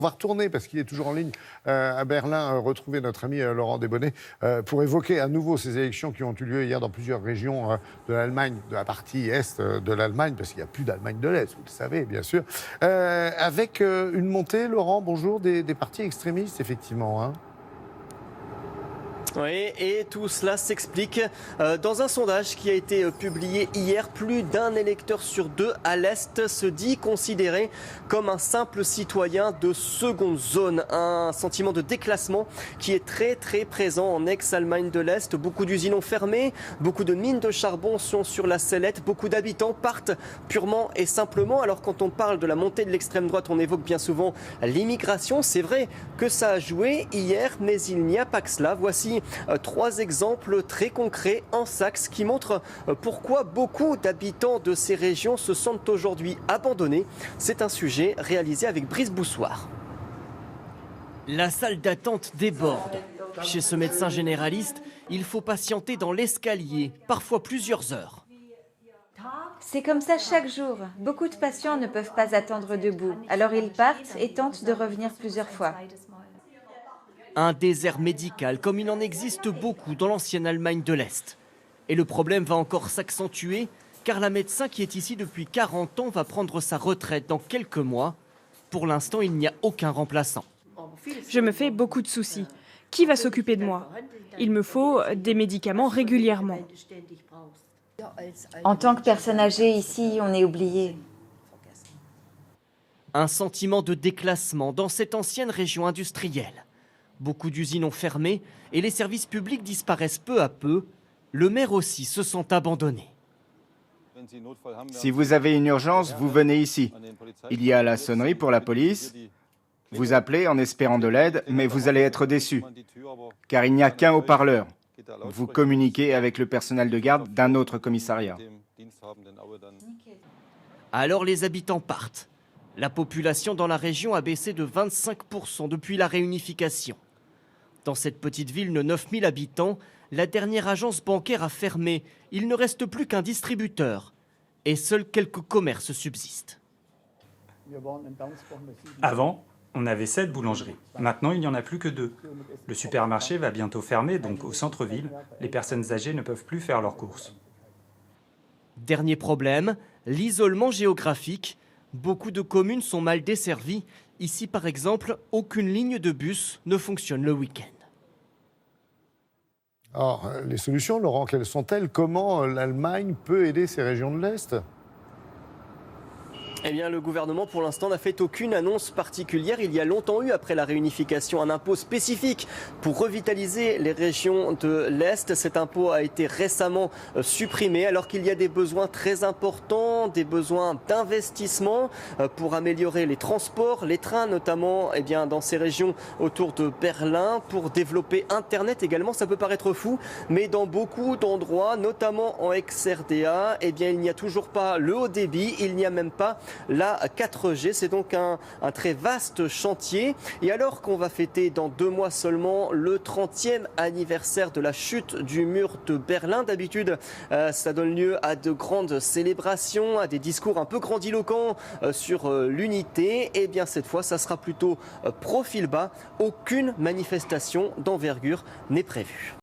On va retourner, parce qu'il est toujours en ligne, à Berlin, retrouver notre ami Laurent Desbonnets pour évoquer à nouveau ces élections qui ont eu lieu hier dans plusieurs régions de l'Allemagne, de la partie est de l'Allemagne, parce qu'il n'y a plus d'Allemagne de l'Est, vous le savez, bien sûr. Avec une montée, Laurent, bonjour, des partis extrémistes, effectivement. Hein. Oui, et tout cela s'explique dans un sondage qui a été publié hier. Plus d'un électeur sur deux à l'Est se dit considéré comme un simple citoyen de seconde zone. Un sentiment de déclassement qui est très présent en ex-Allemagne de l'Est. Beaucoup d'usines ont fermé, beaucoup de mines de charbon sont sur la sellette, beaucoup d'habitants partent purement et simplement. Alors quand on parle de la montée de l'extrême droite, on évoque bien souvent l'immigration. C'est vrai que ça a joué hier, mais il n'y a pas que cela. Voici trois exemples très concrets en Saxe qui montrent pourquoi beaucoup d'habitants de ces régions se sentent aujourd'hui abandonnés. C'est un sujet réalisé avec Brice Boussoir. La salle d'attente déborde. Chez ce médecin généraliste, il faut patienter dans l'escalier, parfois plusieurs heures. C'est comme ça chaque jour. Beaucoup de patients ne peuvent pas attendre debout. Alors ils partent et tentent de revenir plusieurs fois. Un désert médical comme il en existe beaucoup dans l'ancienne Allemagne de l'Est. Et le problème va encore s'accentuer car la médecin qui est ici depuis 40 ans va prendre sa retraite dans quelques mois. Pour l'instant, il n'y a aucun remplaçant. Je me fais beaucoup de soucis. Qui va s'occuper de moi? Il me faut des médicaments régulièrement. En tant que personne âgée ici, on est oublié. Un sentiment de déclassement dans cette ancienne région industrielle. Beaucoup d'usines ont fermé et les services publics disparaissent peu à peu. Le maire aussi se sent abandonné. Si vous avez une urgence, vous venez ici. Il y a la sonnerie pour la police. Vous appelez en espérant de l'aide, mais vous allez être déçu, car il n'y a qu'un haut-parleur. Vous communiquez avec le personnel de garde d'un autre commissariat. Alors les habitants partent. La population dans la région a baissé de 25% depuis la réunification. Dans cette petite ville de 9000 habitants, la dernière agence bancaire a fermé. Il ne reste plus qu'un distributeur. Et seuls quelques commerces subsistent. Avant, on avait 7 boulangeries. Maintenant, il n'y en a plus que 2. Le supermarché va bientôt fermer, donc au centre-ville, les personnes âgées ne peuvent plus faire leurs courses. Dernier problème, l'isolement géographique. Beaucoup de communes sont mal desservies. Ici, par exemple, aucune ligne de bus ne fonctionne le week-end. Alors, les solutions, Laurent, quelles sont-elles? Comment l'Allemagne peut aider ces régions de l'Est? Eh bien, le gouvernement, pour l'instant, n'a fait aucune annonce particulière. Il y a longtemps eu, après la réunification, un impôt spécifique pour revitaliser les régions de l'Est. Cet impôt a été récemment supprimé, alors qu'il y a des besoins très importants, des besoins d'investissement pour améliorer les transports, les trains, notamment eh bien, dans ces régions autour de Berlin, pour développer Internet également. Ça peut paraître fou, mais dans beaucoup d'endroits, notamment en ex-RDA, eh bien, il n'y a toujours pas le haut débit, il n'y a même pas la 4G. C'est donc un très vaste chantier. Et alors qu'on va fêter dans 2 mois seulement le 30e anniversaire de la chute du mur de Berlin, d'habitude ça donne lieu à de grandes célébrations, à des discours un peu grandiloquents sur l'unité. Et bien cette fois, ça sera plutôt profil bas. Aucune manifestation d'envergure n'est prévue.